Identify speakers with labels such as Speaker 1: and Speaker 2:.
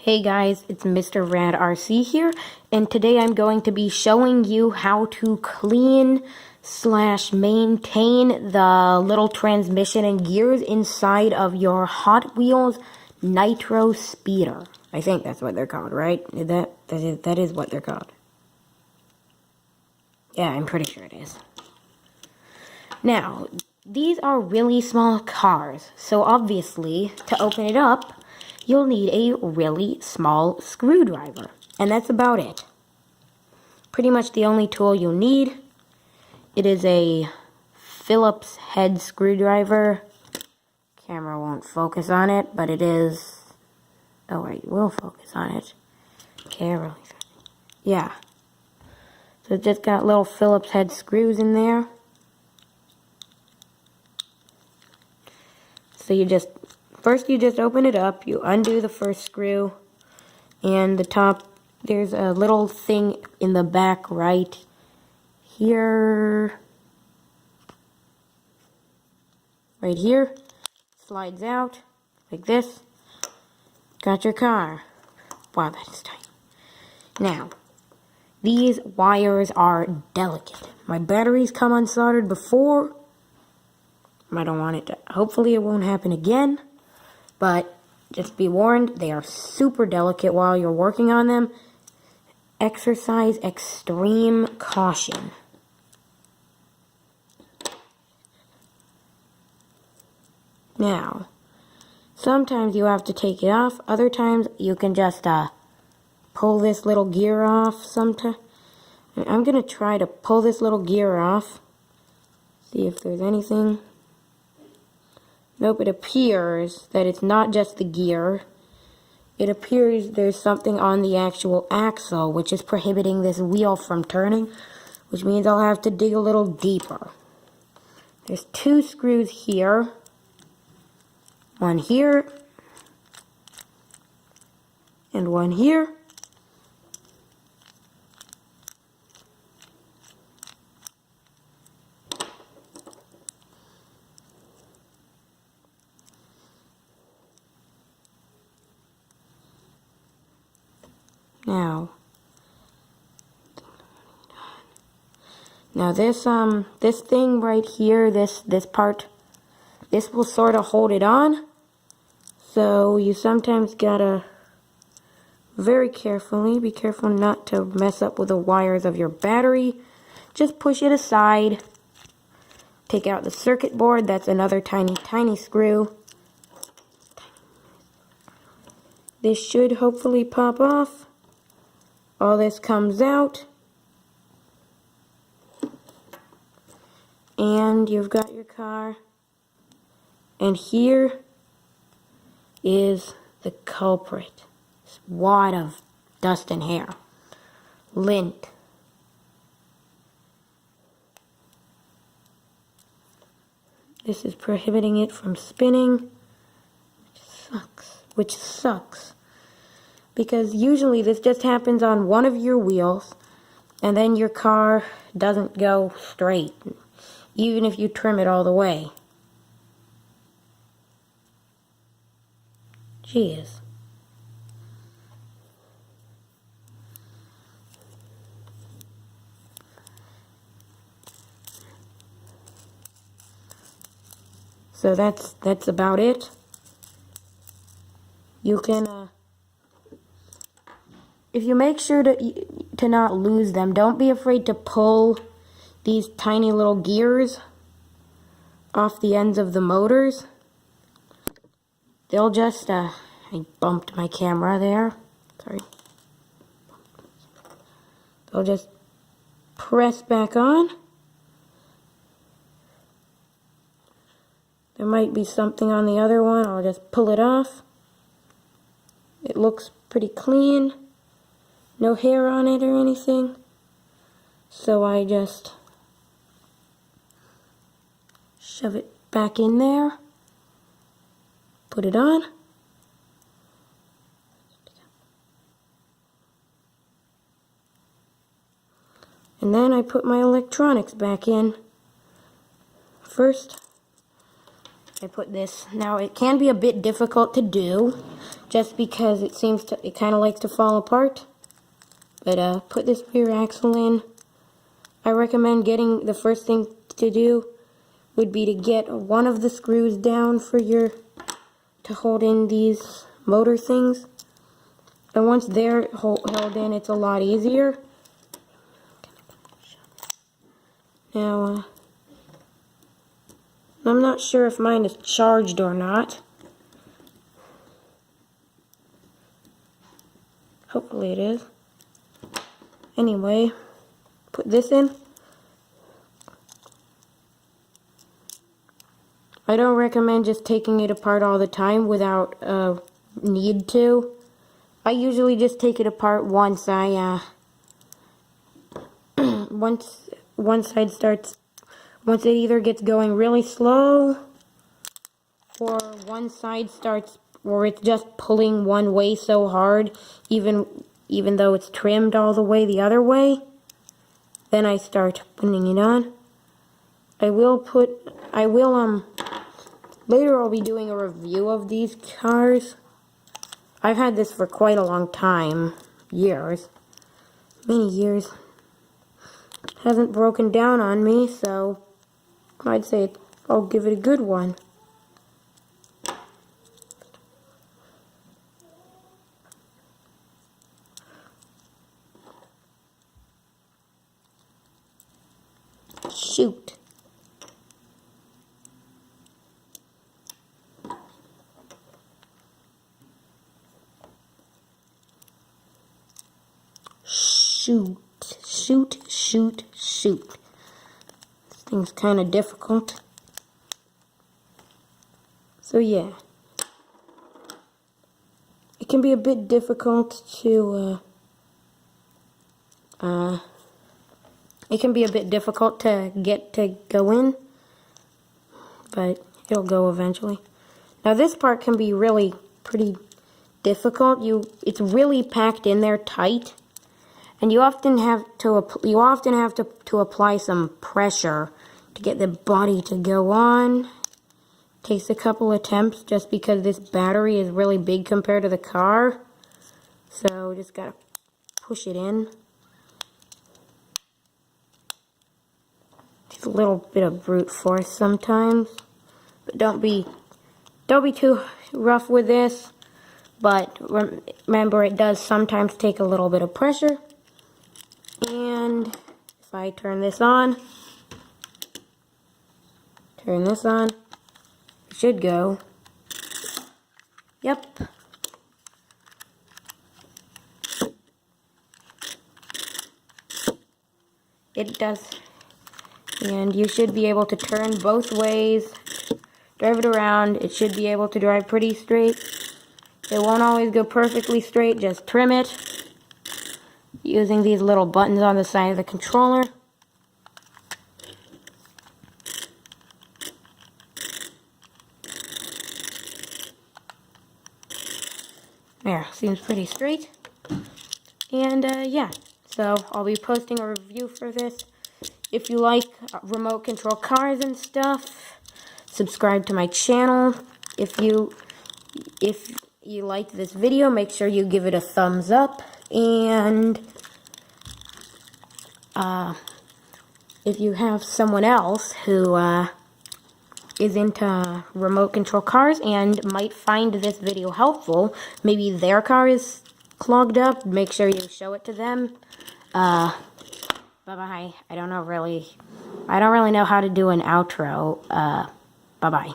Speaker 1: Hey guys, it's Mr. Rad RC here, and today I'm going to be showing you how to clean / maintain the little transmission and gears inside of your Hot Wheels Nitro Speeder. I think that's what they're called, right? That is what they're called. Yeah, I'm pretty sure it is. Now, these are really small cars, so obviously, to open it up, you'll need a really small screwdriver, and that's about it. Pretty much the only tool you'll need. It is a Phillips head screwdriver. Camera won't focus on it, but it is... Oh wait, it will focus on it. Okay, yeah. So it's just got little Phillips head screws in there. So first you just open it up, you undo the first screw, and the top, there's a little thing in the back right here, slides out, like this. Got your car. Wow, that is tight. Now, these wires are delicate. My batteries come unsoldered before. I don't want it to, hopefully it won't happen again, but just be warned, they are super delicate while you're working on them. Exercise extreme caution. Now, sometimes you have to take it off, other times you can just pull this little gear off sometimes. I'm going to try to pull this little gear off, see if there's anything. Nope, it appears that it's not just the gear. It appears there's something on the actual axle which is prohibiting this wheel from turning, which means I'll have to dig a little deeper. There's 2 screws here, one here, and one here. Now this thing right here, this part, this will sort of hold it on. So you sometimes gotta very carefully, be careful not to mess up with the wires of your battery. Just push it aside. Take out the circuit board, that's another tiny screw. This should hopefully pop off. All this comes out. And you've got your car. And here is the culprit. This wad of dust and hair. Lint. This is prohibiting it from spinning, which sucks. Because usually this just happens on one of your wheels, and then your car doesn't go straight, even if you trim it all the way. Jeez. So that's about it. You can, if you make sure to not lose them, don't be afraid to pull these tiny little gears off the ends of the motors. They'll just, I bumped my camera there. Sorry. They'll just press back on. There might be something on the other one. I'll just pull it off. It looks pretty clean. No hair on it or anything. So I just shove it back in there. Put it on. And then I put my electronics back in. First, I put this. Now it can be a bit difficult to do, just because it kind of likes to fall apart. But put this rear axle in. I recommend the first thing to do would be to get one of the screws down to hold in these motor things. And once they're held in, it's a lot easier. Now, I'm not sure if mine is charged or not. Hopefully it is. Anyway, put this in. I don't recommend just taking it apart all the time without need to. I usually just take it apart once once it either gets going really slow, or one side starts, or it's just pulling one way so hard, even though it's trimmed all the way the other way. Then I start putting it on. Later I'll be doing a review of these cars. I've had this for quite a long time. Many years. Hasn't broken down on me, so I'd say I'll give it a good one. Shoot. Shoot. This thing's kind of difficult. So yeah. It can be a bit difficult to, get to go in, but it'll go eventually. Now this part can be really pretty difficult. It's really packed in there tight. And you often have to apply some pressure to get the body to go on. Takes a couple attempts just because this battery is really big compared to the car. So just gotta push it in. It's a little bit of brute force sometimes, but don't be too rough with this. But remember, it does sometimes take a little bit of pressure. And if I turn this on, it should go. Yep. It does. And you should be able to turn both ways, drive it around. It should be able to drive pretty straight. It won't always go perfectly straight, just trim it using these little buttons on the side of the controller. There, seems pretty straight. And yeah, so I'll be posting a review for this. If you like remote control cars and stuff, subscribe to my channel. If you liked this video, make sure you give it a thumbs up. And if you have someone else who is into remote control cars and might find this video helpful, maybe their car is clogged up, make sure you show it to them. Bye-bye. I don't really know how to do an outro. Bye-bye.